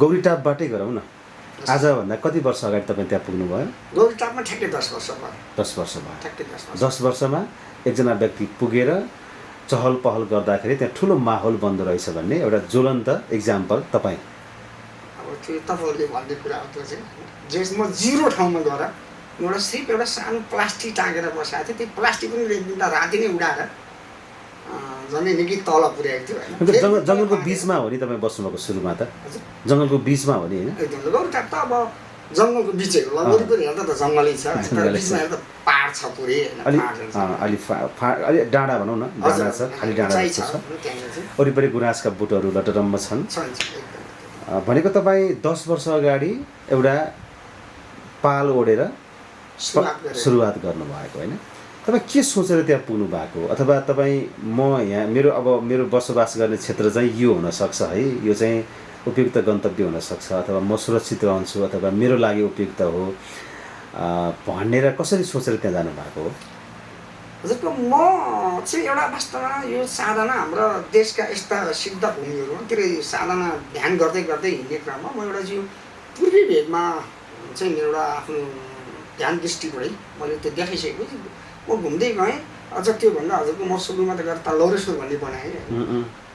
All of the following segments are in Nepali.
गौरीटापबाटै गरौँ न। आजभन्दा कति वर्ष अगाडि तपाईँ त्यहाँ पुग्नुभयो? गौरीटापमा ठ्याक्कै 10 वर्ष भयो। 10 वर्ष भयो। ठ्याक्कै 10 वर्ष। 10 वर्षमा एकजना व्यक्ति पुगेर चहल पहल गर्दाखेरि त्यहाँ ठुलो माहौल बन्दो रहेछ भन्ने एउटा ज्वलन्त इक्जाम्पल तपाईँ। अब त्यो तपाईँहरूले भन्ने कुरा हो, त्यो चाहिँ म 0 ठाउँमा गएर एउटा सिर्फ एउटा सानो प्लास्टिक टाँगेर बसाएको थिएँ। त्यो प्लास्टिक पनि एकदिन त राति नै उडाएर झन् निकै तल पुर्याएको थियो होइन। जङ्गलको बिचमा हो नि तपाईँ बस्नुभएको सुरुमा त? जङ्गलको बिचमा हो नि होइन? एकदम गौरीटाप त अब जङ्गलको बिचै हो। वरिपरि हेर्दा त जङ्गलै छ, तर बिचमा हेर्दा पाहाड छ पुरै होइन। अलि डाँडा भनौँ न, डाँडा छ, खालि डाँडा जस्तो छ। वरिपरि गुराँसका बुटहरू लटरम्म छन्। भनेको तपाईँ 10 वर्ष अगाडि एउटा पाल ओढेर सुरुवात गर्नुभएको होइन? तपाईँ के सोचेर त्यहाँ पुग्नु भएको? अथवा तपाईँ म यहाँ मेरो बसोबास गर्ने क्षेत्र चाहिँ यो हुनसक्छ है, यो चाहिँ उपयुक्त गन्तव्य हुनसक्छ, अथवा म सुरक्षित रहन्छु, अथवा मेरो लागि उपयुक्त हो भनेर कसरी सोचेर त्यहाँ जानुभएको हो? हजुरको म चाहिँ एउटा वास्तवमा यो साधना हाम्रो देशका यस्ता सिद्ध भूमिहरूतिर साधना ध्यान गर्दै गर्दै हिँड्ने क्रममा म एउटा यो पूर्वी भेगमा चाहिँ मेरो एउटा आफ्नो ध्यान दृष्टिबाटै मैले त्यो देखाइसकेपछि म घुम्दै गएँ। अझ त्योभन्दा हजुरको म सुरुमा त गएर त लौरेश्वर भन्ने बनाएँ।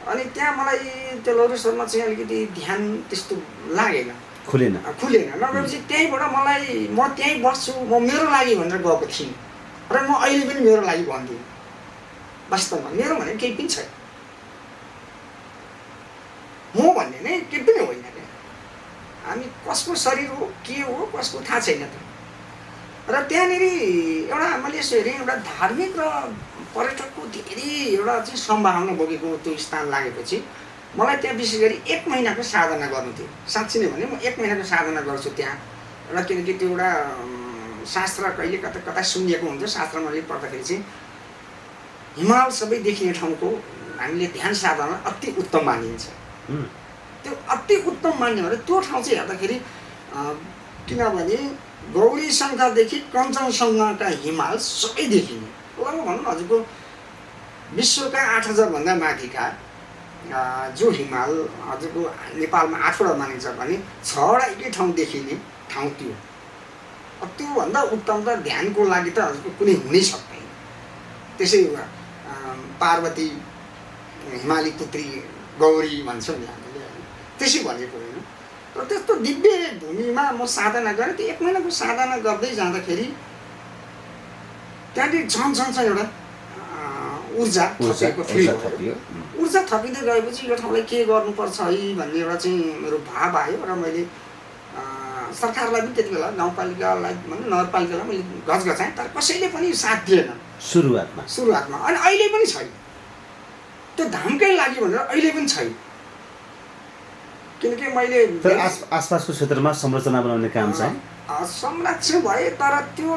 अनि त्यहाँ मलाई त्यो लौरेश्वरमा चाहिँ अलिकति ध्यान त्यस्तो लागेन, खुलेन। नगएपछि त्यहीँबाट म त्यहीँ बस्छु, म मेरो लागि भनेर गएको थिएँ र म अहिले पनि मेरो लागि भन्दिनँ। वास्तवमा मेरो भने केही पनि छैन, म भन्ने नै केही पनि होइन क्या। हामी कसको शरीर हो, के हो, कसको थाहा छैन त। र त्यहाँनिर एउटा मैले यसो हेरेँ, एउटा धार्मिक र पर्यटकको धेरै एउटा चाहिँ सम्भावना बोकेको त्यो स्थान लागेपछि मलाई त्यहाँ विशेष गरी 1 महिनाको साधना गर्नु थियो। साँच्चै नै भने म 1 महिनाको साधना गर्छु त्यहाँ। र किनकि त्यो एउटा शास्त्र कहिले कता कता सुनिएको हुन्छ। शास्त्रमा मैले पढ्दाखेरि चाहिँ हिमाल सबै देखिने ठाउँको हामीले ध्यान साधना अति उत्तम मानिन्छ। त्यो अति उत्तम मान्ने भने त्यो ठाउँ चाहिँ हेर्दाखेरि किनभने गौरी शङ्करदेखि कञ्चनजङ्घाका हिमाल सबै देखिने। लगभग भनौँ न हजुरको विश्वका 8000 भन्दा माथिका जो हिमाल हजुरको नेपालमा 8वटा मानिन्छ भने 6वटा एकै ठाउँ देखिने ठाउँ त्यो। त्योभन्दा उत्तम त ध्यानको लागि त हजुरको कुनै हुनै सक्दैन। त्यसै पार्वती हिमाली पुत्री गौरी भन्छौँ नि हामीले, त्यसै भनेको होइन। र त्यस्तो दिव्य भूमिमा म साधना गरेँ। त्यो 1 महिनाको साधना गर्दै जाँदाखेरि त्यहाँनिर झन् एउटा ऊर्जा थपियो। ऊर्जा थपिँदै गएपछि यो ठाउँलाई के गर्नुपर्छ है भन्ने एउटा चाहिँ मेरो भाव आयो। र मैले सरकारलाई पनि त्यति बेला गाउँपालिकालाई भनौँ नगरपालिकालाई मैले गजगजाएँ, तर कसैले पनि साथ दिएन सुरुवातमा। अनि अहिले पनि छैन त्यो धामकै लागि भनेर, अहिले पनि छैन। किनकि मैले आसपासको क्षेत्रमा संरचना बनाउने काम चाहिँ संरक्षण भए, तर त्यो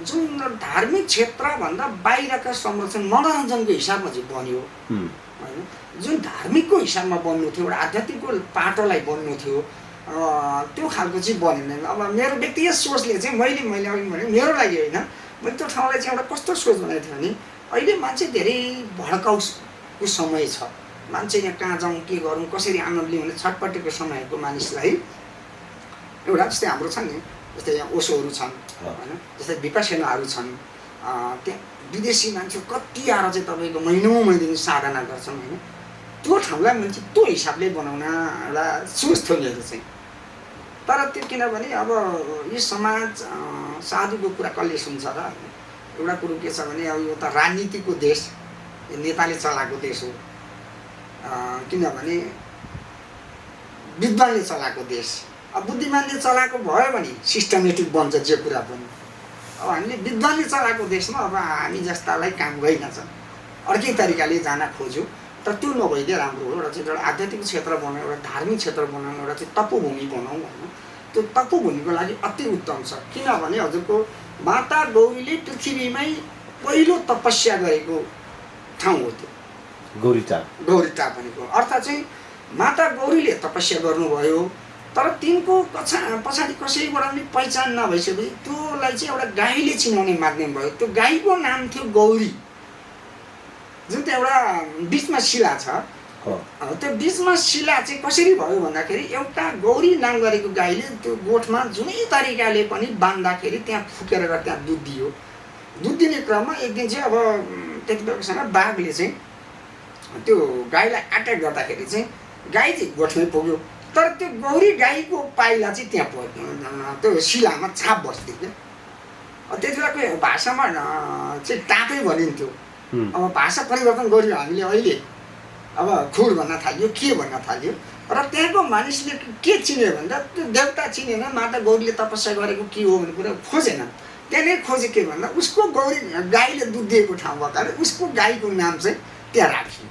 जुन धार्मिक क्षेत्रभन्दा बाहिरका संरक्षण मनोरञ्जनको हिसाबमा चाहिँ बन्यो होइन। जुन धार्मिकको हिसाबमा बन्नु थियो, एउटा आध्यात्मिकको पाटोलाई बन्नु थियो, त्यो खालको चाहिँ बनेन। अब मेरो व्यक्तिगत सोचले चाहिँ मैले अघि भने मेरो लागि होइन, मैले त्यो ठाउँलाई चाहिँ एउटा कस्तो सोच बनाएको थिएँ भने अहिले मान्छे धेरै भड्काउको समय छ। मान्छे यहाँ कहाँ जाउँ, के गरौँ, कसरी आनन्द लिउँ भने छटपटेको समयको मानिसलाई एउटा जस्तै हाम्रो छन् नि, जस्तै यहाँ ओशोहरू छन् होइन, जस्तै विपश्यनाहरू छन्। त्यहाँ विदेशी मान्छे कति आएर चाहिँ तपाईँको महिनौँ साधना गर्छन् होइन। त्यो ठाउँलाई मैले चाहिँ त्यो हिसाबले बनाउन एउटा सोच थियो मेरो चाहिँ। तर त्यो किनभने अब यो समाज साधुको कुरा कसले सुन्छ र? एउटा कुरो के छ भने अब यो त राजनीतिको देश, नेताले चलाएको देश हो। किनभने विद्वानले चलाएको देश। अब बुद्धिमानले चलाएको भयो भने सिस्टमेटिक बन्छ जे कुरा पनि। अब हामीले विद्वानले चलाएको देशमा अब हामी जस्तालाई काम गइनछ, अर्कै तरिकाले जान खोज्यो। तर त्यो नभइदिए राम्रो हो। एउटा चाहिँ एउटा आध्यात्मिक क्षेत्र बनाउँ, एउटा धार्मिक क्षेत्र बनाउँ, एउटा चाहिँ तपोभूमि बनाउँ होइन। त्यो तपोभूमिको लागि अति उत्तम छ। किनभने हजुरको माता गौरीले पृथ्वीमै पहिलो तपस्या गरेको ठाउँ हो त्यो गौरीटाप भनेको। अर्थात् चाहिँ माता गौरीले तपस्या गर्नुभयो, तर तिनको पछाडि कसैबाट पनि पहिचान नभइसकेपछि त्योलाई चाहिँ एउटा गाईले चिनाउने माध्यम भयो। त्यो गाईको नाम थियो गौरी, जुन चाहिँ एउटा बिचमा शिला छ। हो त्यो बिचमा शिला चाहिँ कसरी भयो भन्दाखेरि एउटा गौरी नाम गरेको गाईले त्यो गोठमा जुनै तरिकाले पनि बाँध्दाखेरि त्यहाँ फुकेर त्यहाँ दुध दियो। दुध दिने क्रममा एक दिन चाहिँ अब त्यति बेलासम्म बाघले चाहिँ त्यो गाईलाई अट्याक गर्दाखेरि चाहिँ गाई चाहिँ गोठमै पुग्यो, तर त्यो गौरी गाईको पाइला चाहिँ त्यहाँ त्यो शिलामा छाप बस्थ्यो क्या। त्यति बेलाको भाषामा चाहिँ टाँकै भनिन्थ्यो। अब भाषा परिवर्तन गर्यो हामीले अहिले, अब खुर भन्न थाल्यो, के भन्न थाल्यो। र त्यहाँको मानिसले के चिन्यो भन्दा त्यो देवता चिनेन, माता गौरीले तपस्या गरेको के हो भन्ने कुरा खोजेन। त्यहाँनिर खोजे के भन्दा उसको गौरी गाईले दुध दिएको ठाउँ भएर उसको गाईको नाम चाहिँ त्यहाँ राखियो,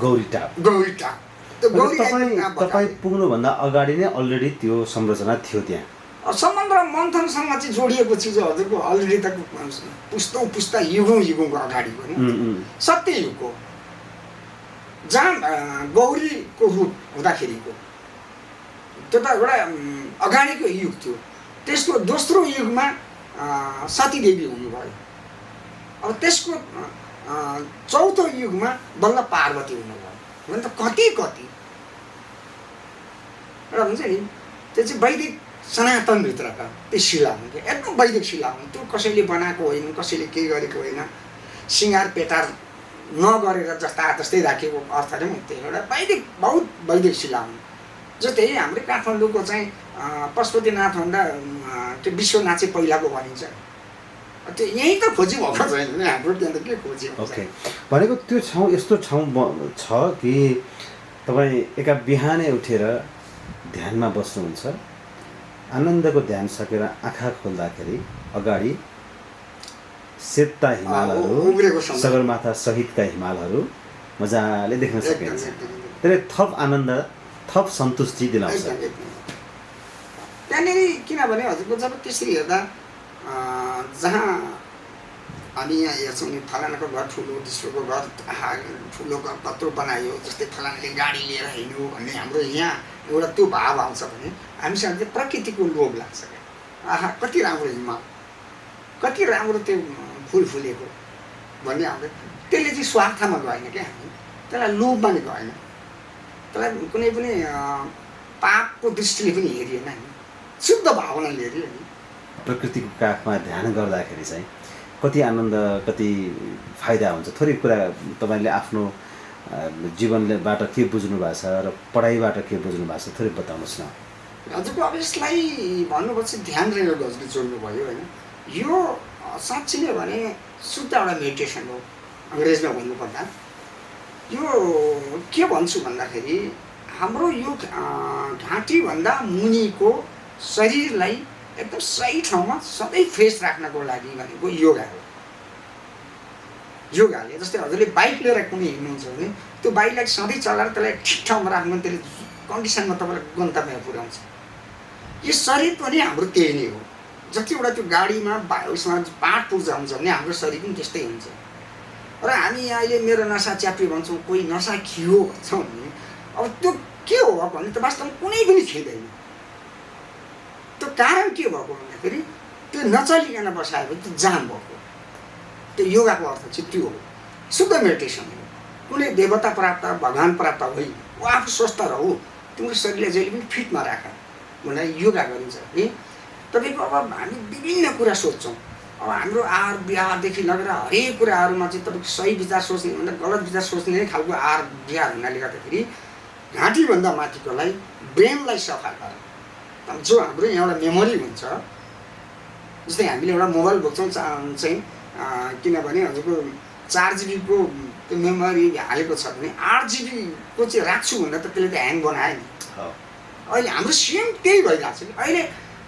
गौरीटाप। गौरीटाप। त्यो गौरी तपाईँ पुग्नुभन्दा अगाडि नै अलरेडी त्यो संरचना थियो त्यहाँ। सम्बन्ध र मन्थनसँग चाहिँ जोडिएको चिज हजुरको अलरेडी त पुस्तौँ पुस्ता युगौँको अगाडिको नि सत्ययुगको, जहाँ गौरीको रूप हुँदाखेरिको त्यो त एउटा अगाडिको युग थियो। त्यसको दोस्रो युगमा सतीदेवी हुनुभयो। अब त्यसको चौथो युगमा बल्ल पार्वती हुनुभयो। भने त कति कति एउटा हुन्छ नि, त्यो चाहिँ वैदिक सनातनभित्रका त्यो शिला हुन् कि एकदम वैदिक शिला हुन्। त्यो कसैले बनाएको होइन, कसैले केही गरेको होइन, सिँगार पेटार नगरेर जस्ता जस्तै राखेको अर्थले पनि त्यो एउटा वैदिक बहुत वैदिक शिला हुन्। जस्तै हाम्रो काठमाडौँको चाहिँ पशुपतिनाथभन्दा त्यो विश्वनाथ चाहिँ पहिलाको भनिन्छ। त्यो यहीँ त खोजी भएको छैन भने हाम्रो त्यहाँ त के खोजी हुन्छ। ओके, भनेको त्यो ठाउँ यस्तो ठाउँ छ कि तपाईँ एका बिहानै उठेर ध्यानमा बस्नुहुन्छ, आनन्दको ध्यान सकेर आँखा खोल्दाखेरि अगाडि सेता हिमालहरू, सगरमाथा सहितका हिमालहरू मजाले देख्न सकिन्छ। त्यसले थप आनन्द, थप सन्तुष्टि दिलाउँछ। त्यहाँनिर किनभने हजुरको जब त्यसरी हेर्दा जहाँ हामी यहाँ हेर्छौँ नि फलानाको घर ठुलो, दोस्रोको घर ठुलो घर कत्रो बनायो, जस्तै फलानाले गाडी लिएर हिँड्यो भन्ने हाम्रो यहाँ एउटा त्यो भाव आउँछ भने हामीसँग चाहिँ प्रकृतिको लोभ लाग्छ क्या। आहा कति राम्रो हिमाल, कति राम्रो त्यो फुल फुलेको भन्ने हाम्रो त्यसले चाहिँ स्वार्थमा गएन क्या। हामी त्यसलाई लोभमा नि गएन, त्यसलाई कुनै पनि पापको दृष्टिले पनि हेरिएन, हामी शुद्ध भावनाले हेऱ्यो नि। प्रकृतिको काखमा ध्यान गर्दाखेरि चाहिँ कति आनन्द, कति फाइदा हुन्छ। थोरै कुरा तपाईँले आफ्नो जीवनबाट के बुझ्नु भएको छ र पढाइबाट के बुझ्नु भएको छ थोरै बताउनुहोस् न। हजुरको अब यसलाई भन्नुपर्छ ध्यान रेगर्ड हजुरले जोड्नुभयो होइन। यो साँच्ची नै भने शुद्ध एउटा मेडिटेसन हो अङ्ग्रेजमा भन्नुपर्दा। यो के भन्छु भन्दाखेरि हाम्रो यो घाँटीभन्दा मुनिको शरीरलाई एकदम सही ठाउँमा सधैँ फ्रेस राख्नको लागि भनेको योगा हो। योगाले जस्तै हजुरले बाइक लिएर कुनै हिँड्नुहुन्छ भने त्यो बाइकलाई सधैँ चलाएर त्यसलाई ठिक ठाउँमा राख्नु, त्यसले कन्डिसनमा तपाईँलाई गन्तव्यमा पुर्याउँछ। यो शरीर पनि हाम्रो त्यही नै हो। जतिवटा त्यो गाडीमा उसमा पार्ट पुर्जा हुन्छ भने हाम्रो शरीर पनि त्यस्तै हुन्छ। र हामी यहाँ अहिले मेरो नसा च्याप्यो भन्छौँ, कोही नसा खियो भन्छौँ भने अब त्यो के हो भने त वास्तवमा कुनै पनि खिँदैन। त्यो कारण के भएको भन्दाखेरि त्यो नचलिकन बसायो भने त्यो जाम भएको। त्यो योगाको अर्थ चाहिँ त्यो हो, शुद्ध मेडिटेसन हो। कुनै देवता प्राप्त, भगवान् प्राप्त होइन, ऊ आफू स्वस्थ रह, तिम्रो शरीरलाई जहिले पनि फिटमा राख भनेर योगा गरिन्छ नि। तपाईँको अब हामी विभिन्न कुरा सोध्छौँ। अब हाम्रो आहार विहारदेखि लगेर हरेक कुराहरूमा चाहिँ तपाईँको सही विचार सोच्ने भन्दा गलत विचार सोच्ने खालको आहार विहार हुनाले गर्दाखेरि घाँटीभन्दा माथिकोलाई ब्रेनलाई सफा गर। जो हाम्रो यहाँ एउटा मेमोरी हुन्छ, जस्तै हामीले एउटा मोबाइल बोक्छौँ चाहिँ किनभने हजुरको 4 GB को त्यो मेमोरी हालेको छ भने 8 GB को चाहिँ राख्छु भन्दा त त्यसले त ह्याङ बनायो नि। अहिले हाम्रो सेम त्यही भइरहेको छ। अहिले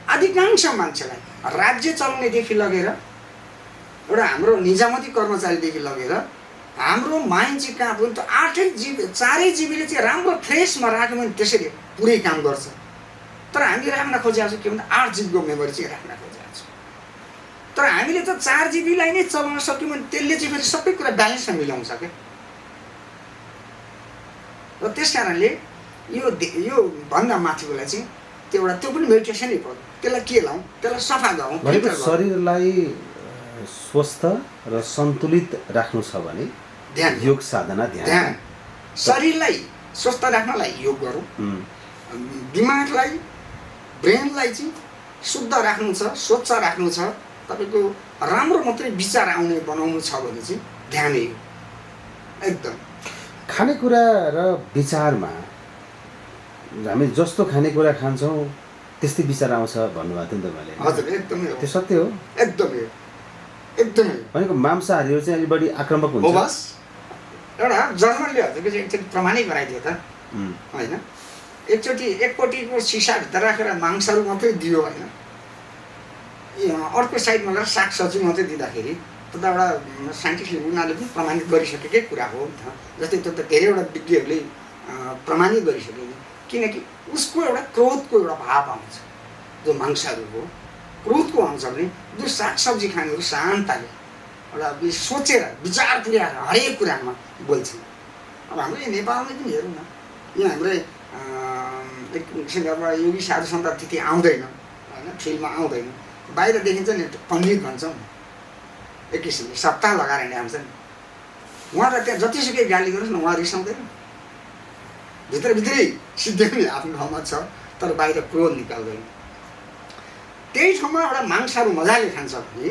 अधिकांश मान्छेलाई राज्य चलाउनेदेखि लगेर एउटा हाम्रो निजामती कर्मचारीदेखि लगेर हाम्रो माइन्ड चाहिँ कहाँ पनि त 8 GB 4 GB ले चाहिँ राम्रो फ्रेसमा राख्यो भने त्यसरी पुरै काम गर्छ। तर हामीले राख्न खोजेको छ के भन्दा 8 GB को मेमोरी चाहिँ राख्न खोजेको छ। तर हामीले त 4 GB लाई नै चलाउन सक्यौँ भने त्यसले चाहिँ फेरि सबै कुरा ब्यालेन्समा मिलाउँछ क्या। र त्यस कारणले यो भन्दा माथिकोलाई चाहिँ त्यो पनि मेडिटेसनै पर्यो। त्यसलाई के लाउँ, त्यसलाई सफा गरौँ। भनेको शरीरलाई स्वस्थ र सन्तुलित राख्नु छ भने ध्यान, योग साधना, ध्यान। शरीरलाई स्वस्थ राख्नलाई योग गरौँ, दिमागलाई ब्रेनलाई चाहिँ शुद्ध राख्नु छ, स्वच्छ राख्नु छ, तपाईँको राम्रो मात्रै विचार आउने बनाउनु छ भने चाहिँ ध्यानै हो एकदम। खानेकुरा र विचारमा हामी जस्तो खानेकुरा खान्छौँ त्यस्तै विचार आउँछ भन्नुभएको थियो नि तपाईँले। हजुर एकदमै हो, त्यो सत्य हो, एकदमै एकदमै। भनेको मांसाहारीहरू चाहिँ अलिक बढी आक्रामक हुन्छ। बस एउटा जर्मनले हजुरको चाहिँ एकचोटि प्रमाणै गराइदियो त होइन, एकचोटि एकपट्टिको सिसाभित्र राखेर मांसहरू मात्रै दियो होइन, अर्को साइडमा गएर सागसब्जी मात्रै दिँदाखेरि त एउटा साइन्टिस्टले उनीहरूले पनि प्रमाणित गरिसकेकै कुरा हो नि त। जस्तै त्यो त धेरैवटा विज्ञहरूले प्रमाणित गरिसके, किनकि उसको एउटा क्रोधको एउटा भाव आउँछ जो मांसहरू हो, क्रोधको आउँछ भने जो सागसब्जी खानेहरू शान्तले एउटा सोचेर विचार पुर्याएर हरेक कुरामा बोल्छन्। अब हाम्रो यो नेपालमै पनि हेरौँ न, यहाँ हाम्रै एक किसिमको योगी साधु सन्त त्यति आउँदैन होइन, फिल्डमा आउँदैन, बाहिर देखिन्छ नि पण्डित भन्छौँ एक किसिमले सप्ताह लगाएर हिँड्ने आउँछ नि, उहाँलाई त्यहाँ जतिसुकै गाली गर्नुहोस् न उहाँ रिसाउँदैन, भित्रभित्रै सिद्धिने आफ्नो ठाउँमा छ तर बाहिर क्रोध निकाल्दैन। त्यही ठाउँमा एउटा मांसहरू मजाले खान्छ भने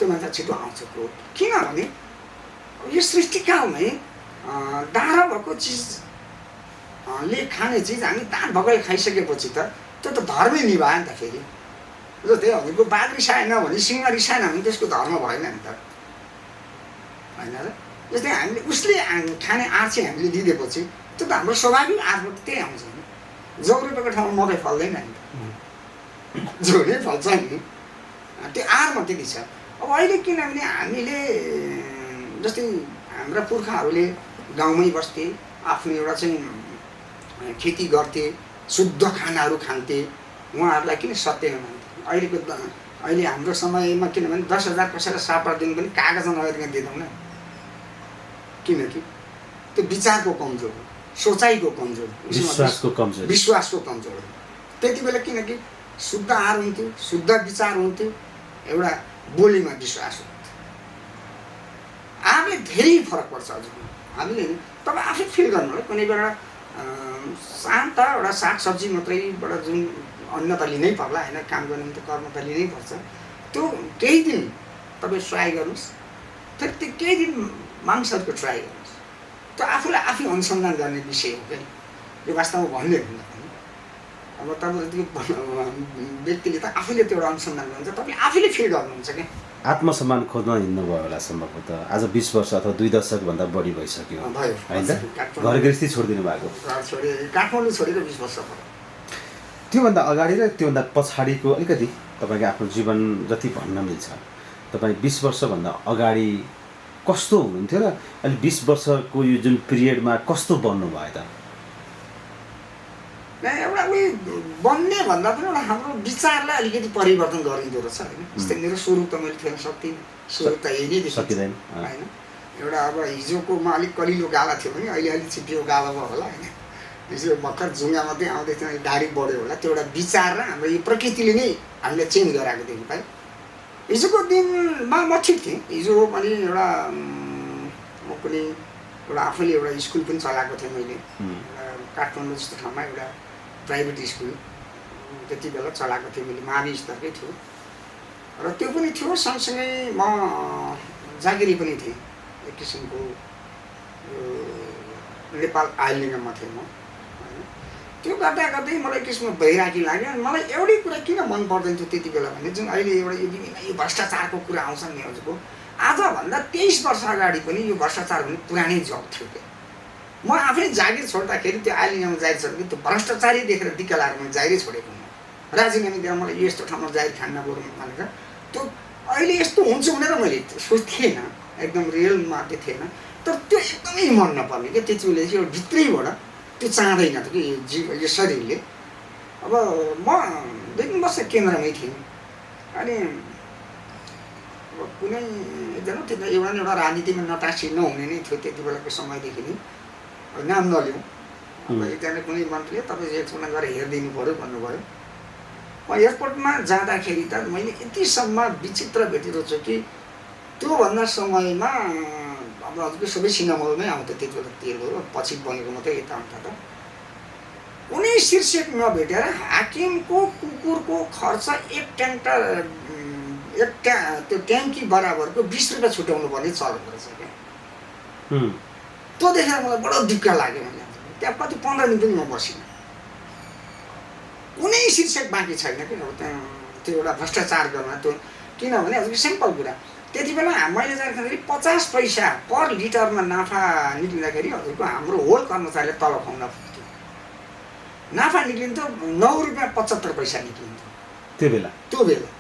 त्यो मान्छे छिटो आउँछ क्रोध। किनभने यो सृष्टिकालमै डाँडा भएको चिजले खाने चिज हामी दाँत भगल खाइसकेपछि त त्यो त धर्मै निभायो नि त। फेरि जस्तै भनेको बाघ रिसाएन भने सिंह रिसाएन भने त्यसको धर्म भएन नि त होइन र। जस्तै हामीले उसले खाने आर्ची हामीले दिइदिएपछि त्यो त हाम्रो स्वाभाविक आर्ट त्यही आउँछ नि। जौरेको ठाउँमा मकै फल्दैन नि त, जो नै फल्छ नि, त्यो आरमा त्यति छ। अब अहिले किनभने हामीले जस्तै हाम्रा पुर्खाहरूले गाउँमै बस्थे, आफ्नो एउटा चाहिँ खेती गर्थे, शुद्ध खानाहरू खान्थे, उहाँहरूलाई किन सत्य नमान्थे। अहिले हाम्रो समयमा किनभने 10,000 कसैलाई सापा दिनु पनि कागजमा नगरिकन दिँदैन, किनकि त्यो विचारको कमजोर हो, सोचाइको कमजोर, विश्वासको कमजोर हो। त्यति बेला किनकि शुद्ध आहार हुन्थ्यो, शुद्ध विचार हुन्थ्यो, एउटा बोलीमा विश्वास हुन्थ्यो। आफूले धेरै फरक पर्छ हजुर हामीले। तपाईँ आफै फिल गर्नु होला, कुनै बेला शान्त एउटा सागसब्जी मात्रैबाट जुन अन्न त लिनै पर्ला होइन, काम गर्ने त कर्म त लिनै पर्छ, त्यो केही दिन तपाईँ ट्राई गर्नुहोस्, फेरि त्यो केही दिन मांसहरूको ट्राई गर्नुहोस्। त्यो आफूलाई आफै अनुसन्धान गर्ने विषय हो क्या यो वास्तवमा भन्ने भन्दा पनि। अब तपाईँ त्यो व्यक्तिले त आफैले त्यो एउटा अनुसन्धान गर्नुहुन्छ, तपाईँले आफैले फिल गर्नुहुन्छ क्या। आत्मसम्मान खोज्न हिँड्नुभयो होला सम्भवतः, आज 20 वर्ष अथवा 2 दशकभन्दा बढी भइसक्यो होइन त, घर गृहस्थी छोडिदिनु भएको। काठमाडौँ छोडेर 20 वर्ष भयो। त्योभन्दा अगाडि र त्योभन्दा पछाडिको अलिकति तपाईँको आफ्नो जीवन जति भन्न मिल्छ, तपाईँ 20 वर्षभन्दा अगाडि कस्तो हुनुहुन्थ्यो र अहिले 20 वर्षको यो जुन पिरियडमा कस्तो बन्नुभयो त? एउटा उयो बन्ने भन्दा पनि एउटा हाम्रो विचारलाई अलिकति परिवर्तन गरिँदो रहेछ होइन। जस्तै मेरो स्वरूप त मैले फेर्न सक्दिनँ, स्वरूप त यही नै सकिँदैन होइन। एउटा अब हिजोकोमा अलिक कलिलो गाला थियो भने अहिले अलिक छिपियो गाला भयो होला होइन। हिजो भर्खर जुङ्गा मात्रै आउँदै थियो, दाढी बढ्यो होला, त्यो एउटा विचार र हाम्रो यो प्रकृतिले नै हामीले चेन्ज गराएको देख्नु पाएँ। हिजोको दिनमा म ठिक थिएँ, हिजो पनि एउटा म पनि एउटा आफैले एउटा स्कुल पनि चलाएको थिएँ मैले, काठमाडौँ जस्तो ठाउँमा एउटा प्राइभेट स्कुल त्यति बेला चलाएको थिएँ मैले, मावि स्तरकै थियो र त्यो पनि थियो। सँगसँगै म जागिरी पनि थिएँ, एक किसिमको नेपाल आइलिङमा थिएँ म होइन। त्यो गर्दा गर्दै मलाई एक किसिमको भइराकी लाग्यो। मलाई एउटै कुरा किन मन पर्दैन थियो त्यति बेला भने, जुन अहिले एउटा यो विभिन्न यो भ्रष्टाचारको कुरा आउँछ नि हजुरको, आजभन्दा 23 वर्ष अगाडि पनि यो भ्रष्टाचार भने पुरानै जब थियो क्या। म आफै जागिर छोड्दाखेरि त्यो आइलिङमा जागिर छोडेको त्यो भ्रष्टाचारी देखेर दिक्क लागेर मैले जागिरै छोडेको हुँ। राजीनामा दिएर मलाई यो यस्तो ठाउँमा जागिर खान्न बरु भनेर, त्यो अहिले यस्तो हुन्छ भनेर मैले सोच्थेन, एकदम रियलमा त्यो थिएन। तर त्यो एकदमै मन नपर्ने क्या, त्यति बेला चाहिँ भित्रैबाट त्यो चाहँदैन थियो कि यो शरीरले। अब म 2 वर्ष केन्द्रमै थिएँ, अनि कुनै एकजना त्यो एउटा राजनीतिमा नटासी नहुने नै थियो त्यति बेलाको समयदेखि नै, नाम नलिउँ। अब एकजना कुनै मन्त्रीले तपाईँ एयरपोर्टमा गएर हेरिदिनु पऱ्यो भन्नुभयो। म एयरपोर्टमा जाँदाखेरि त मैले यतिसम्म विचित्र भेटिरहेको छु कि त्योभन्दा समयमा अब हजुरको सबै सिनेमामै आउँथ्यो त्यति बेला तेलहरू, पछि बनेको मात्रै यता आउँथ्यो त। कुनै शीर्षक नभेटेर हाकिमको कुकुरको खर्च त्यो ट्याङ्की बराबरको 20 रुपियाँ छुट्याउनु पर्ने चलन रहेछ क्या। त्यो देखेर मलाई बडो दिक्क लाग्यो। मैले त्यहाँ कति 15 मिनट पनि म बसिनँ। कुनै शीर्षक बाँकी छैन कि अब त्यहाँ त्यो एउटा भ्रष्टाचार गर्न त्यो, किनभने हजुरको सिम्पल कुरा त्यति बेला मैले जाँदाखेरि 50 पैसा पर लिटरमा नाफा निक्लिँदाखेरि हजुरको हाम्रो होल कर्मचारीले तलब खुवाउन पुग्थ्यो। नाफा निक्लिन्थ्यो 9 रुपियाँ 75 पैसा निक्लिन्थ्यो त्यो बेला।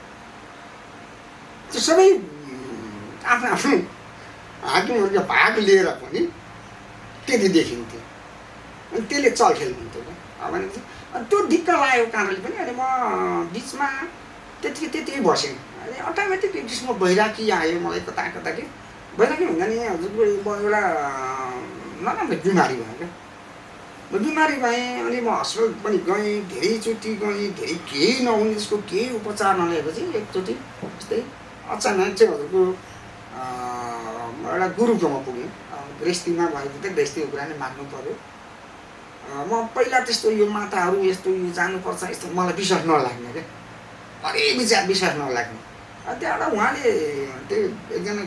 त्यो सबै आफ्नो आफ्नो हाकिमहरूको भाग लिएर पनि त्यति देखिन्थ्यो। अनि त्यसले चलखेल हुन्थ्यो क्या। भनेपछि त्यो दिक्क लागेको कारणले पनि अनि म बिचमा त्यतिकै बसेँ। अनि अटोमेटिक एक किसिमको बैरागी आयो मलाई कता कि बैरागी भन्दा नि हजुरको एउटा नराम्रो बिमारी भयो क्या। म बिमारी भएँ अनि म हस्पिटल पनि गएँ, धेरैचोटि गएँ, धेरै केही नहुने त्यसको केही उपचार नलिएपछि एकचोटि यस्तै अचानक चाहिँ हजुरको एउटा गुरुकोमा पुगेँ। गृहस्थीमा भएको त गृहस्थीको कुरा नै मान्नु पऱ्यो। म पहिला त्यस्तो यो माताहरू यस्तो यो जानुपर्छ यस्तो मलाई विश्वास नलाग्ने क्या, हरेक विश्वास नलाग्ने। त्यहाँबाट उहाँले त्यो एकजना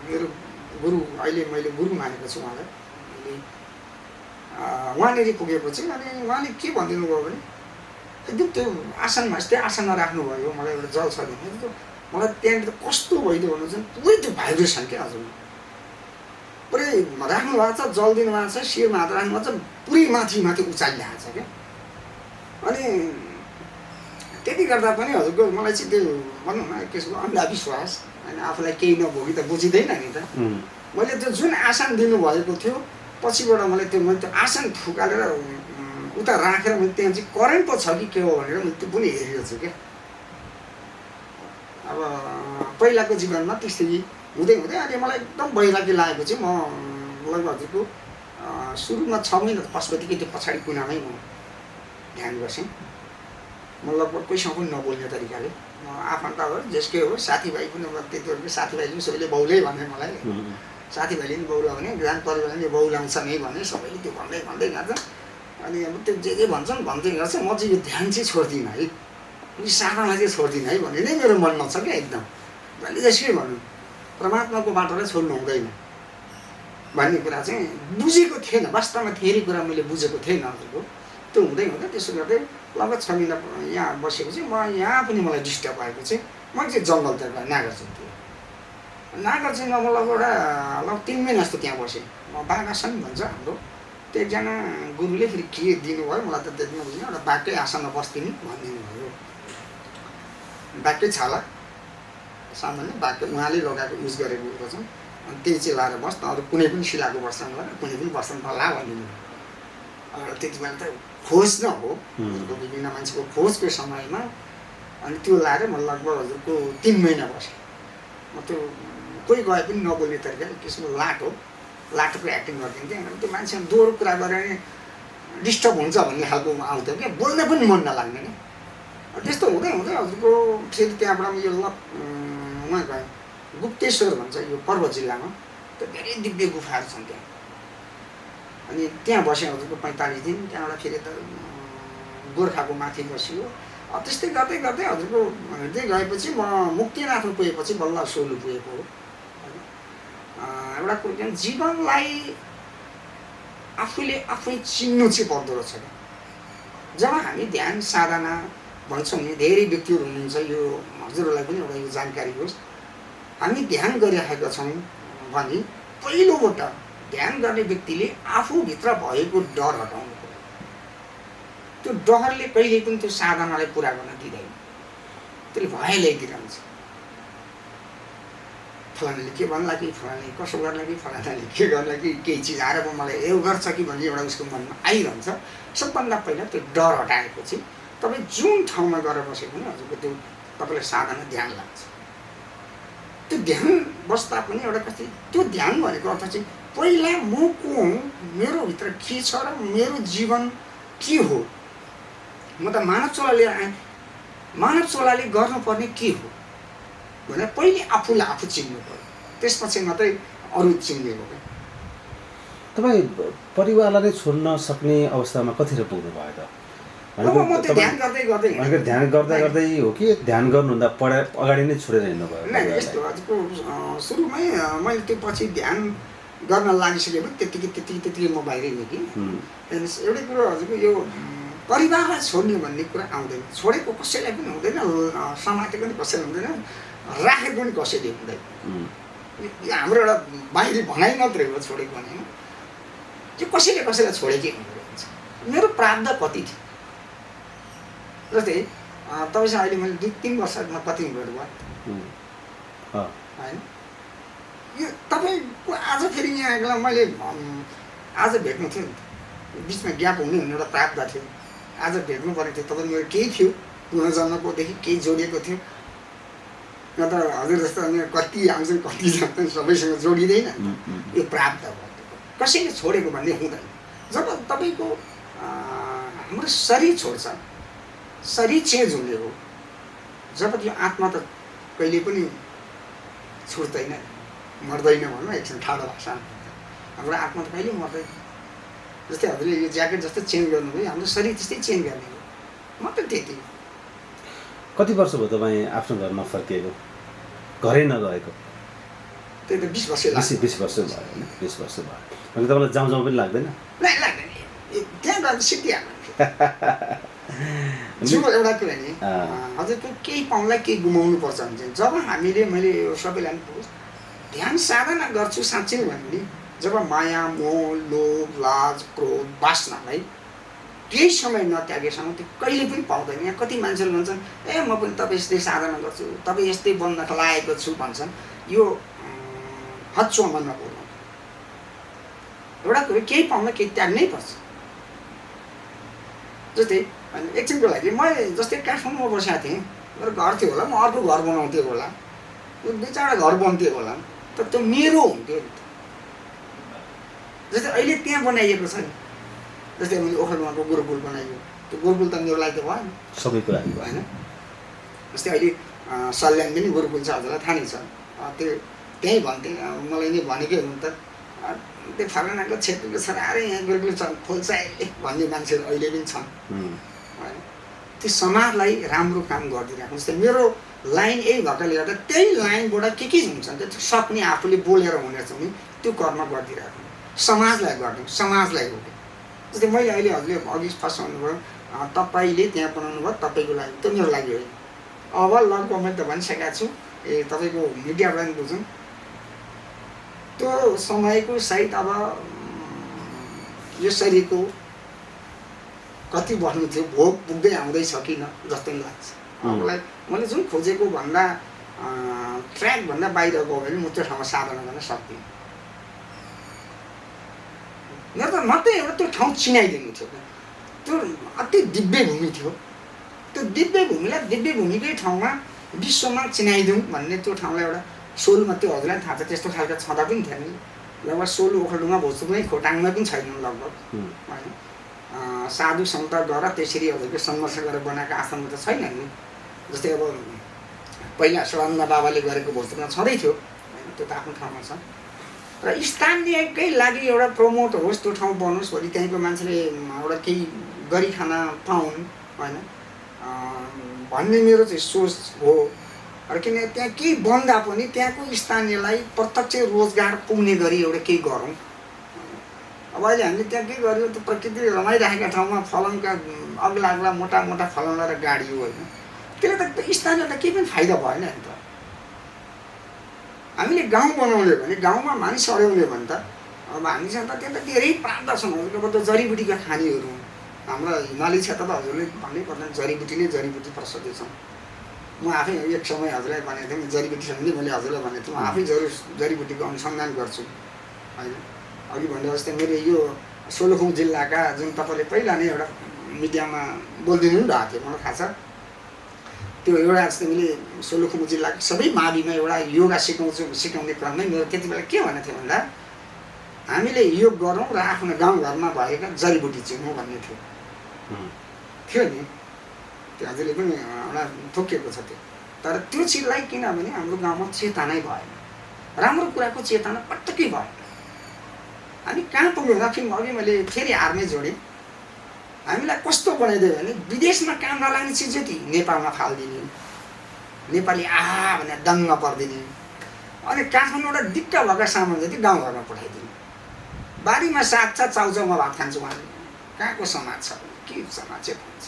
मेरो गुरु, अहिले मैले गुरु मानेको छु उहाँलाई। उहाँनिर पुगेपछि अनि उहाँले के भनिदिनु भयो भने एकदम त्यो आसनमा यस्तै आसनमा राख्नुभयो। मलाई एउटा जल छ दिनु, मलाई त्यहाँनिर कस्तो भइदियो भन्नु चाहिँ पुरै त्यो भाइब्रेसन क्या हजुर, पुरै राख्नु भएको छ, जल दिनुभएको छ, शिरमा हात राख्नु भएको छ, पुरै माथि उचालिरहेको छ क्या। अनि त्यति गर्दा पनि हजुरको मलाई चाहिँ त्यो भनौँ न त्यसको अन्धविश्वास होइन, आफूलाई केही नभोगी त बुझिँदैन नि त। मैले त्यो जुन आसन दिनुभएको थियो पछिबाट मैले त्यो आसन फुकालेर उता राखेर मैले त्यहाँ चाहिँ करेन्ट पो छ कि के हो भनेर मैले त्यो पनि हेरेको छु क्या। अब पहिलाको जीवनमा त्यसरी हुँदै अनि मलाई एकदम बैरागी लागेपछि म लगभग हजुरको सुरुमा 6 महिना पशुपतिकै त्यो पछाडि कुनामै म ध्यान बसेँ। म लगभग कोहीसँग पनि नबोल्ने तरिकाले, म आफन्तहरू जेसकै हो, साथीभाइ पनि त्यति बेलाको साथीभाइ पनि सबैले बाउलै भने मलाई, साथीभाइले पनि बाउला भने, ग्राम परिवारले बाउलाउँछ नै भने सबैले त्यो भन्दै गर्छ। अनि अब त्यो जे भन्छन् भन्दै गर्छ। म चाहिँ यो ध्यान चाहिँ छोड्दिनँ है, यो साधनालाई चाहिँ छोड्दिनँ है भन्ने नै मेरो मनमा छ क्या एकदम। जहिले जसकै भनौँ परमात्माको बाटोलाई छोड्नु हुँदैन भन्ने कुरा चाहिँ बुझेको थिएन। वास्तवमा धेरै कुरा मैले बुझेको थिएन हजुरको। त्यो हुँदै त्यसो गर्दै लगभग 6 महिना यहाँ बसेपछि म यहाँ पनि मलाई डिस्टर्ब भएको चाहिँ म चाहिँ जङ्गलतिर गएँ, नागार्जुनमा म लगभग 3 महिना जस्तो त्यहाँ बसेँ। म बाघासन भन्छ हाम्रो, त्यो एकजना गुरुले फेरि के दिनुभयो मलाई त त्यति नबुझ्ने, एउटा बाघकै आसनमा बस्दिने भनिदिनु भयो। बाघकै छाला सामान्य बाघकै उहाँले लगाएको युज गरेको रहेछ। अनि त्यही चाहिँ लाएर बस्, अरू कुनै पनि सिलाएको वर्षमा लगाएर कुनै पनि वर्षमा नला भनिदिनु। त्यति बेला त खोज न हो विभिन्न मान्छेको खोजको समयमा। अनि त्यो लाएर म लगभग हजुरको 3 महिना बसेँ। म त्यो कोही गए पनि नबोल्ने तरिकाले किसिमको लाटोको एक्टिङ गरिदिन्थेँ। अनि त्यो मान्छेले दोहोरो कुरा गरेर डिस्टर्ब हुन्छ भन्ने खालको आउँथ्यो क्या, बोल्न पनि मन नलाग्ने क्या। त्यस्तो हुँदै हजुरको फेरि त्यहाँबाट यो उहाँ गएँ, गुप्तेश्वर भन्छ यो पर्वत जिल्लामा, त्यो धेरै दिव्य गुफाहरू छन् त्यहाँ। अनि त्यहाँ बसेँ हजुरको 45 दिन। त्यहाँबाट फेरि त गोर्खाको माथि बसियो। त्यस्तै गर्दै हजुरको हिँड्दै गएपछि म मुक्तिनाथमा पुगेपछि बल्ल सोलु पुगेको हो। एउटा कुरो जीवनलाई आफूले आफै चिन्नु चाहिँ पर्दो रहेछ क्या। जब हामी ध्यान साधना भन्छौँ नि, धेरै व्यक्तिहरू हुनुहुन्छ, यो हजुरहरूलाई पनि एउटा यो जानकारी होस्, हामी ध्यान गरिरहेका छौँ भने पहिलोबाट ध्यान गर्ने व्यक्तिले आफूभित्र भएको डर हटाउनु पर्यो। त्यो डरले कहिल्यै पनि त्यो साधनालाई पुरा गर्न दिँदैन, त्यसले भय ल्याइदिइरहन्छ। फलानाले के भन्ला कि, फलानाले कसो गर्ला कि, फलानाले के गर्ला कि, केही चिज आएर पो मलाई यो गर्छ कि भन्ने एउटा उसको मनमा आइरहन्छ। सबभन्दा पहिला त्यो डर हटाएपछि तपाईँ जुन ठाउँमा गएर बसे पनि हजुरको त्यो तपाईँलाई साधना ध्यान लाग्छ। त्यो ध्यान बस्दा पनि एउटा कति त्यो ध्यान भनेको अर्थ चाहिँ पहिला म को हुँ, मेरो भित्र के छ र मेरो जीवन के हो। म त मानव चोला लिएर आएँ, मानव चोलाले गर्नुपर्ने के हो भनेर पहिले आफूलाई आफू चिन्नु पर्यो। त्यसपछि मात्रै अरू चिनिएको क्या। तपाईँ परिवारलाई नै छोड्न सक्ने अवस्थामा कतिखेर पुग्नु भयो त? अब म त्यो ध्यान गर्दै गर्दै भनेको ध्यान गर्दा गर्दै हो कि ध्यान गर्नुभन्दा अगाडि नै छोडेर हिँड्नुभयो? नहीं यस्तो हजुरको सुरुमै मैले त्यो पछि ध्यान गर्न लागिसकेपछि त्यतिकै म बाहिरै निस्केँ। एउटै कुरो हजुरको यो परिवारलाई छोड्ने भन्ने कुरा आउँदैन, छोडेको कसैलाई पनि हुँदैन, समातेको पनि कसैलाई हुँदैन, राखेको पनि कसैले हुँदैन। यो हाम्रो एउटा बाहिरी भनाइ मात्रै हो छोडेको भने, त्यो कसैले कसैलाई छोडेकै हुँदैन। मेरो प्रारब्ध कति थियो जस्तै तपाईँसँग अहिले मैले 2-3 वर्षमा कति भेट भयो होइन, यो तपाईँको आज फेरि यहाँ आएकोलाई मैले आज भेट्नु थियो, बिचमा ग्याप हुने एउटा प्राप्त थियो, आज भेट्नु परेको थियो। तपाईँ मेरो केही थियो पुनर्जन्मकोदेखि केही जोडिएको थियो, न त हजुर जस्तो कति आउँछन् कति जान्छन् सबैसँग जोडिँदैन, यो प्राप्त भयो। कसैले छोडेको भन्ने हुँदैन। जब तपाईँको हाम्रो शरीर छोड्छ, शरीर चेन्ज हुने हो, जब त्यो आत्मा त कहिले पनि छुट्दैन, मर्दैन भनौँ एकछिन ठाडो भाषा, हाम्रो आत्मा त कहिले मर्दैन। जस्तै हजुरले यो ज्याकेट जस्तो चेन्ज गर्नुभयो, हाम्रो शरीर त्यस्तै चेन्ज गर्ने हो, मात्र त्यति। कति वर्ष भयो तपाईँ आफ्नो घरमा फर्किएको, घरै नगएको? त्यही त 20 वर्ष लाग्यो। 20 वर्ष भयो होइन, 20 वर्ष भयो भने तपाईँलाई जाउँ पनि लाग्दैन? लाग्दैन, त्यहाँ गएर सिद्धिहाल्नु। जुन एउटा कुरा नि हजुरको केही पाउनलाई केही गुमाउनु पर्छ भने चाहिँ जब हामीले मैले यो सबैलाई ध्यान साधना गर्छु साँच्चै भने नि, जब माया मोह लोभ लाज क्रोध वासनालाई केही समय नत्यागेसम्म त्यो कहिले पनि पाउँदैन। यहाँ कति मान्छेहरू भन्छन् ए म पनि तपाईँ यस्तै साधना गर्छु, तपाईँ यस्तै बन्न लागेको छु भन्छन्, यो हच्चोमा नपुग्नु। एउटा कुरो केही पाउन केही त्याग्नै पर्छ। जस्तै एकछिनको लागि मैले जस्तै काठमाडौँमा बसेको थिएँ, मेरो घर थियो होला, म अर्को घर बनाउँथेँ होला, 2-4 घर बन्थ्यो होला, तर त्यो मेरो हुन्थ्यो नि त। जस्तै अहिले त्यहाँ बनाइएको छ नि, जस्तै मैले ओखलडुङ्गाको गुरुकुल बनाइयो, त्यो गुरुकुल त मेरो लागि त भएन, सबैको लागि भएन। जस्तै अहिले सल्यान पनि गुरुकुल छ, हजुरलाई थाहा नै छ। त्यो त्यहीँ भन्थे, मलाई नै भनेकै हुनु त त्यो फलानाको क्षेत्रको छोरा अरे यहाँ गुरुकुल खोल्छ भन्ने मान्छेहरू अहिले पनि छन् होइन। त्यो समाजलाई राम्रो काम गरिदिइरहेको। जस्तै मेरो लाइन यही भएकोले गर्दा त्यही लाइनबाट के हुन्छ नि त्यो सक्ने आफूले बोलेर हुनेछ भने त्यो कर्म गरिदिइरहेको, समाजलाई गर्ने, समाजलाई हो। जस्तै मैले अहिले हजुरले अघि फर्स्ट भन्नुभयो तपाईँले त्यहाँ बनाउनु भयो तपाईँको लागि, त्यो मेरो लागि होइन। अब लगभग मैले त भनिसकेको छु, तपाईँको मिडियाबाट पनि बुझौँ, त्यो समयको सहित अब यो शरीरको कति बढ्नु थियो, भोग पुग्दै आउँदैछ कि न जस्तै लाग्छ मलाई। मैले जुन खोजेको भन्दा ट्र्याकभन्दा बाहिर गयो भने म त्यो ठाउँमा साधना गर्न सक्दिनँ। मेरो त मात्रै एउटा त्यो ठाउँ चिनाइदिनु थियो, त्यो अति दिव्य भूमि थियो। त्यो दिव्य भूमिलाई दिव्य भूमिकै ठाउँमा विश्वमा चिनाइदिउँ भन्ने त्यो ठाउँलाई एउटा सोलुमा, त्यो हजुरलाई थाहा छ त्यस्तो खालको छँदा पनि थिएन। लगभग सोलु ओखलडुङ्गा भोजपुरमै खोटाङमा पनि छैन लगभग होइन। साधु सन्त गएर त्यसरी हजुरको सङ्घर्ष गरेर बनाएको आश्रम त छैन नि। जस्तै अब पहिला सदानन्द बाबाले गरेको भोजपुरमा छँदै थियो होइन, त्यो त आफ्नो ठाउँमा छ। र स्थानीयकै लागि एउटा प्रमोट होस्, त्यो ठाउँ बनोस्, भोलि त्यहीँको मान्छेले एउटा केही गरी खान पाउन् होइन भन्ने मेरो चाहिँ सोच हो। र किन त्यहाँ केही बन्दा पनि त्यहाँको स्थानीयलाई प्रत्यक्ष रोजगार पुग्ने गरी एउटा केही गरौँ। अब अहिले हामीले त्यहाँ के गर्यो, त्यो प्रकृतिले रमाइराखेका ठाउँमा फलनका अग्ला अग्ला मोटा मोटा फलन र गाडी हो होइन, त्यसले त स्थानीयलाई केही पनि फाइदा भएन नि त। हामीले गाउँ बनाउने भने, गाउँमा मानिस अड्याउने भने त अब हामीसँग त त्यहाँ त धेरै प्राप्त छन्। हजुरको त जडीबुटीका खानीहरू हाम्रो हिमाली क्षेत्र त हजुरले भन्नै पर्दैन, जडीबुटी नै जडीबुटी प्रसिद्ध छन्। म आफै एक समय हजुरलाई भनेको थिएँ, जडीबुटीसँग पनि मैले हजुरलाई भनेको थिएँ, म आफै जडीबुटीको अनुसन्धान गर्छु होइन। अघि भन्दा जस्तै मेरो यो सोलुखुम्बु जिल्लाका जुन तपाईँले पहिला नै एउटा मिडियामा बोलिदिनु पनि भएको थियो, मलाई थाहा छ। त्यो एउटा जस्तै मैले सोलुखुम्बु जिल्लाको सबै माविमा एउटा योगा सिकाउने क्रममै मेरो त्यति बेला के भनेको थियो भन्दा हामीले योग गरौँ र आफ्नो गाउँघरमा भएका जडीबुटी चिनौँ भन्ने थियो नि। त्यो हजुरले पनि एउटा थोकिएको छ त्यो। तर त्यो चिजलाई किनभने हाम्रो गाउँमा चेतनै भएन। राम्रो कुराको चेतना पटक्कै भयो। हामी कहाँ पुग्यौँ र फिल्म अघि मैले फेरि हारमै जोडेँ। हामीलाई कस्तो बनाइदियो भने विदेशमा काम नलाग्ने चिज जति नेपालमा फालिदिने, नेपाली आहा भनेर दङ्ग परिदिने, अनि काठमाडौँबाट दिक्क भएका सामान जति गाउँघरमा पठाइदिने। बारीमा साग छ, चाउचाउमा भात खान्छु उहाँले। कहाँको समाज छ, के समाज चाहिँ भन्छ।